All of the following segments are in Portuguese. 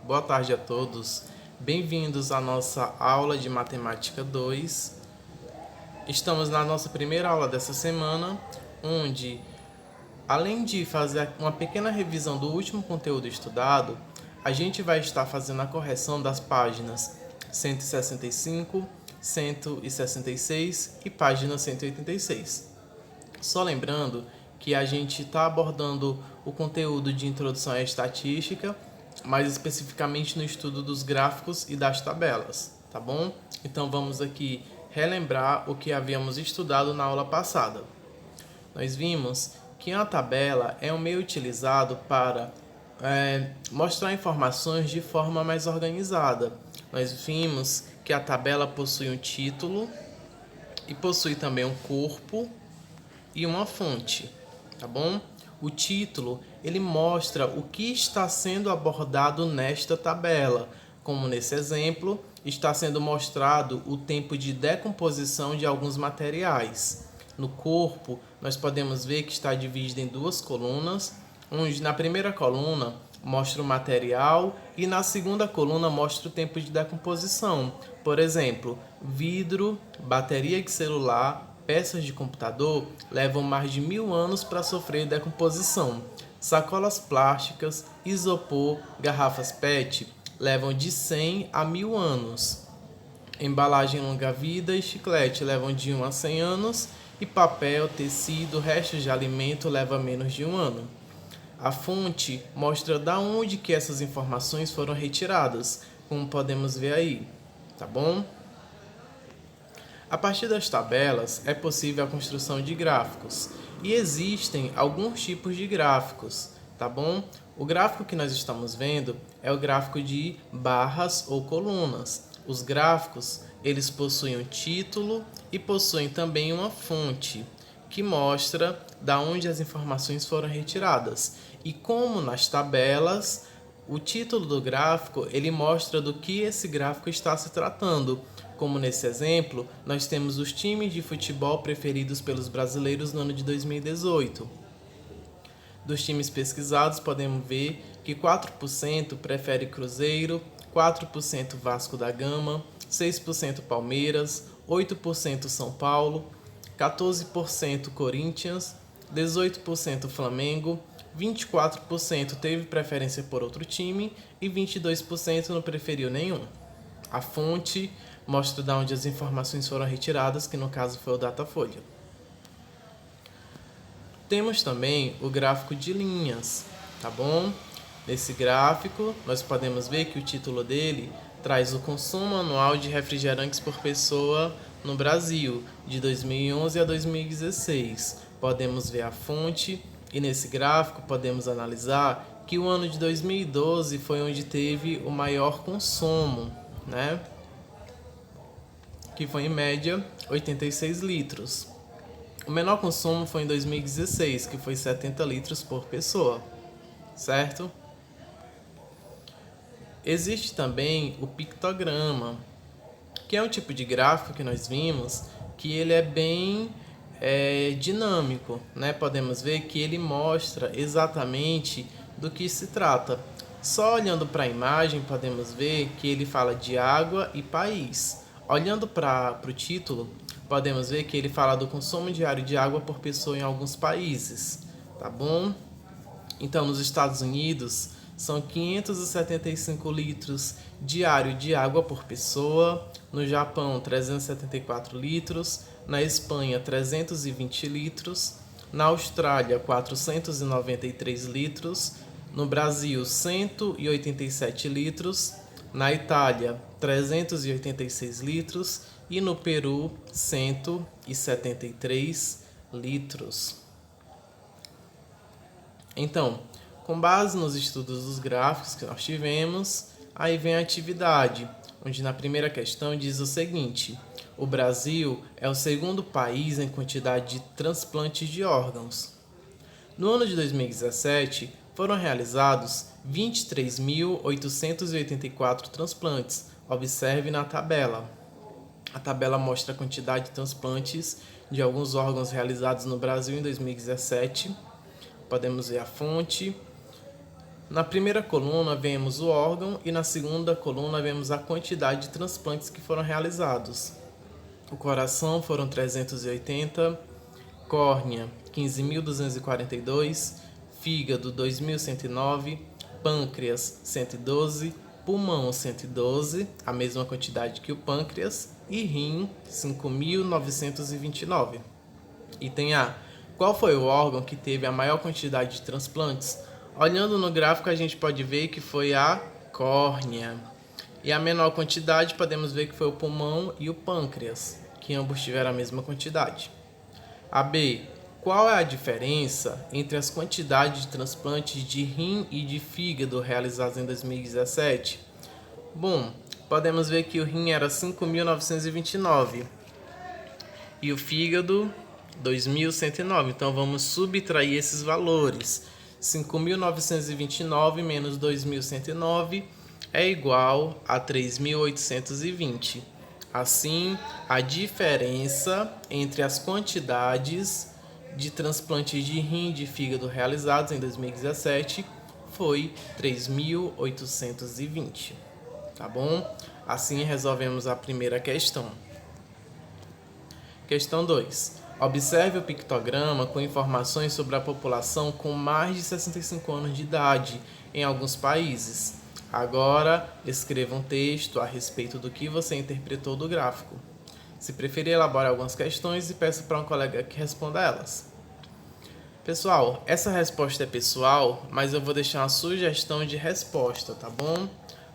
Boa tarde a todos. Bem-vindos à nossa aula de Matemática 2. Estamos na nossa primeira aula dessa semana, onde, além de fazer uma pequena revisão do último conteúdo estudado, a gente vai estar fazendo a correção das páginas 165, 166 e página 186. Só lembrando que a gente está abordando o conteúdo de introdução à estatística, mais especificamente no estudo dos gráficos e das tabelas, tá bom? Então vamos aqui relembrar o que havíamos estudado na aula passada. Nós vimos que a tabela é um meio utilizado para mostrar informações de forma mais organizada. Nós vimos que a tabela possui um título e possui também um corpo e uma fonte, tá bom? O título, ele mostra o que está sendo abordado nesta tabela, como nesse exemplo, está sendo mostrado o tempo de decomposição de alguns materiais. No corpo, nós podemos ver que está dividido em duas colunas, onde na primeira coluna mostra o material e na segunda coluna mostra o tempo de decomposição. Por exemplo, vidro, bateria de celular, peças de computador levam mais de 1000 anos para sofrer decomposição. Sacolas plásticas, isopor, garrafas PET levam de 100 a 1000 anos. Embalagem longa-vida e chiclete levam de 1 a 100 anos e papel, tecido, restos de alimento levam menos de 1 ano. A fonte mostra da onde que essas informações foram retiradas, como podemos ver aí, tá bom? A partir das tabelas é possível a construção de gráficos e existem alguns tipos de gráficos, tá bom? O gráfico que nós estamos vendo é o gráfico de barras ou colunas. Os gráficos, eles possuem um título e possuem também uma fonte que mostra da onde as informações foram retiradas. E como nas tabelas, o título do gráfico, ele mostra do que esse gráfico está se tratando. Como nesse exemplo, nós temos os times de futebol preferidos pelos brasileiros no ano de 2018. Dos times pesquisados, podemos ver que 4% prefere Cruzeiro, 4% Vasco da Gama, 6% Palmeiras, 8% São Paulo, 14% Corinthians, 18% Flamengo, 24% teve preferência por outro time e 22% não preferiu nenhum. A fonte mostra de onde as informações foram retiradas, que no caso foi o Datafolha. Temos também o gráfico de linhas, tá bom? Nesse gráfico, nós podemos ver que o título dele traz o consumo anual de refrigerantes por pessoa no Brasil, de 2011 a 2016. Podemos ver a fonte e nesse gráfico podemos analisar que o ano de 2012 foi onde teve o maior consumo, né? Que foi em média 86 litros. O menor consumo foi em 2016, que foi 70 litros por pessoa, certo? Existe também o pictograma, que é um tipo de gráfico que nós vimos que ele é bem dinâmico, né? Podemos ver que ele mostra exatamente do que se trata. Só olhando para a imagem podemos ver que ele fala de água e país. Olhando para o título, podemos ver que ele fala do consumo diário de água por pessoa em alguns países, tá bom? Então, nos Estados Unidos, são 575 litros diário de água por pessoa, no Japão, 374 litros, na Espanha, 320 litros, na Austrália, 493 litros, no Brasil, 187 litros, na Itália, 386 litros e no Peru, 173 litros. Então, com base nos estudos dos gráficos que nós tivemos, aí vem a atividade, onde na primeira questão diz o seguinte: o Brasil é o segundo país em quantidade de transplantes de órgãos. No ano de 2017, foram realizados 23.884 transplantes. Observe na tabela. A tabela mostra a quantidade de transplantes de alguns órgãos realizados no Brasil em 2017. Podemos ver a fonte. Na primeira coluna vemos o órgão e na segunda coluna vemos a quantidade de transplantes que foram realizados. O coração foram 380, córnea 15.242, fígado 2.109, pâncreas 112, pulmão 112, a mesma quantidade que o pâncreas, e rim 5.929. Item A. Qual foi o órgão que teve a maior quantidade de transplantes? Olhando no gráfico, a gente pode ver que foi a córnea. E a menor quantidade, podemos ver que foi o pulmão e o pâncreas, que ambos tiveram a mesma quantidade. A B. Qual é a diferença entre as quantidades de transplantes de rim e de fígado realizados em 2017? Bom, podemos ver que o rim era 5.929 e o fígado 2.109. Então vamos subtrair esses valores. 5.929 menos 2.109 é igual a 3.820. Assim, a diferença entre as quantidades de transplantes de rim e de fígado realizados em 2017 foi 3.820. Tá bom? Assim resolvemos a primeira questão. Questão 2. Observe o pictograma com informações sobre a população com mais de 65 anos de idade em alguns países. Agora, escreva um texto a respeito do que você interpretou do gráfico. Se preferir, elabore algumas questões e peça para um colega que responda elas. Pessoal, essa resposta é pessoal, mas eu vou deixar uma sugestão de resposta, tá bom?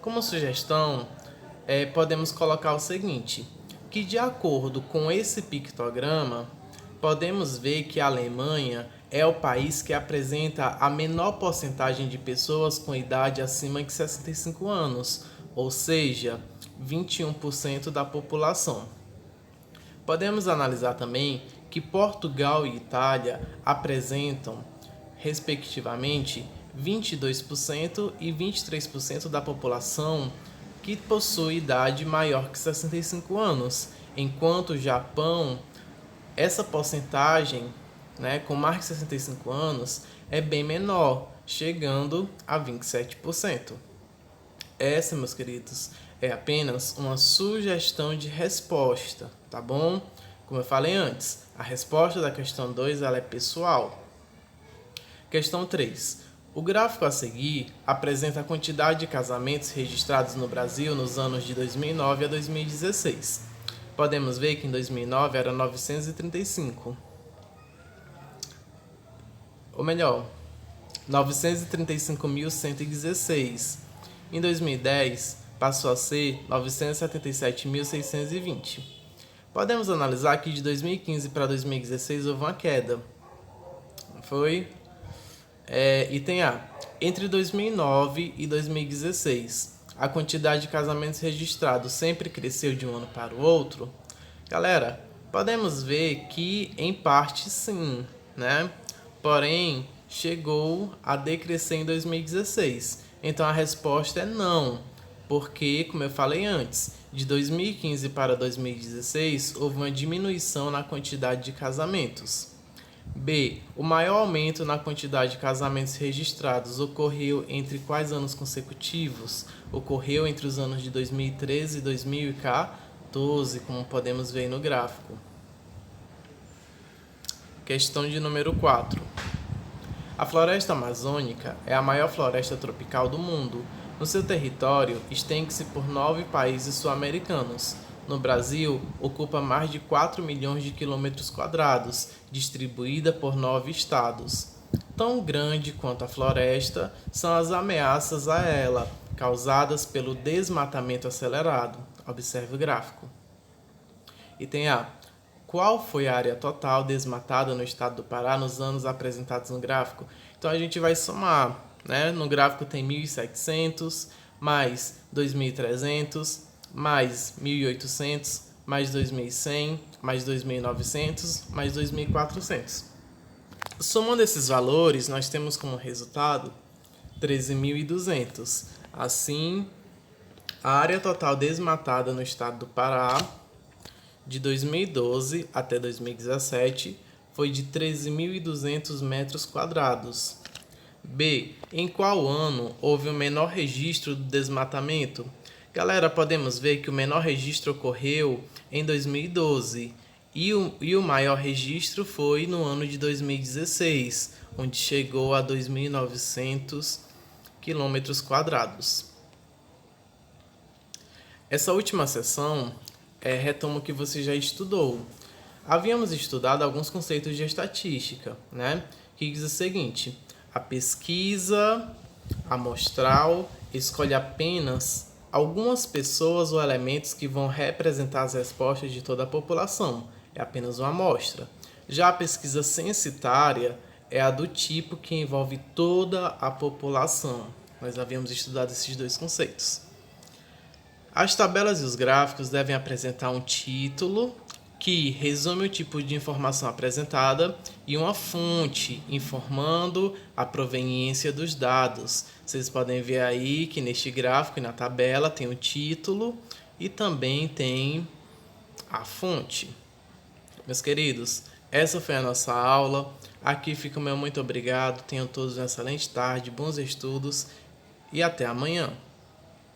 Como sugestão, podemos colocar o seguinte, que de acordo com esse pictograma, podemos ver que a Alemanha é o país que apresenta a menor porcentagem de pessoas com idade acima de 65 anos, ou seja, 21% da população. Podemos analisar também que Portugal e Itália apresentam, respectivamente, 22% e 23% da população que possui idade maior que 65 anos, enquanto o Japão, essa porcentagem, com mais de 65 anos, é bem menor, chegando a 27%. Essa, meus queridos, é apenas uma sugestão de resposta, tá bom? Como eu falei antes, a resposta da questão 2 ela é pessoal. Questão 3. O gráfico a seguir apresenta a quantidade de casamentos registrados no Brasil nos anos de 2009 a 2016. Podemos ver que em 2009 era 935. Ou melhor, 935.116. Em 2010, passou a ser 977.620. Podemos analisar que de 2015 para 2016 houve uma queda. Foi? Item A. Entre 2009 e 2016, a quantidade de casamentos registrados sempre cresceu de um ano para o outro? Galera, podemos ver que em parte sim, né? Porém, chegou a decrescer em 2016. Então a resposta é não, porque, como eu falei antes, de 2015 para 2016 houve uma diminuição na quantidade de casamentos. B. O maior aumento na quantidade de casamentos registrados ocorreu entre quais anos consecutivos? Ocorreu entre os anos de 2013 e 2014, como podemos ver no gráfico. Questão de número 4. A floresta amazônica é a maior floresta tropical do mundo. No seu território, estende-se por 9 países sul-americanos. No Brasil, ocupa mais de 4 milhões de quilômetros quadrados, distribuída por 9 estados. Tão grande quanto a floresta são as ameaças a ela, causadas pelo desmatamento acelerado. Observe o gráfico. Item A. Qual foi a área total desmatada no estado do Pará nos anos apresentados no gráfico? Então a gente vai somar, né? No gráfico tem 1.700, mais 2.300, mais 1.800, mais 2.100, mais 2.900, mais 2.400. Somando esses valores, nós temos como resultado 13.200. Assim, a área total desmatada no estado do Pará, de 2012 até 2017, foi de 13.200 metros quadrados. B. Em qual ano houve o menor registro do desmatamento? Galera, podemos ver que o menor registro ocorreu em 2012 e o maior registro foi no ano de 2016, onde chegou a 2.900 quilômetros quadrados. Essa última sessão retoma o que você já estudou. Havíamos estudado alguns conceitos de estatística, né? Que diz o seguinte: a pesquisa amostral escolhe apenas algumas pessoas ou elementos que vão representar as respostas de toda a população. É apenas uma amostra. Já a pesquisa censitária é a do tipo que envolve toda a população. Nós havíamos estudado esses dois conceitos. As tabelas e os gráficos devem apresentar um título que resume o tipo de informação apresentada e uma fonte informando a proveniência dos dados. Vocês podem ver aí que neste gráfico e na tabela tem o título e também tem a fonte. Meus queridos, essa foi a nossa aula. Aqui fica o meu muito obrigado. Tenham todos uma excelente tarde, bons estudos e até amanhã.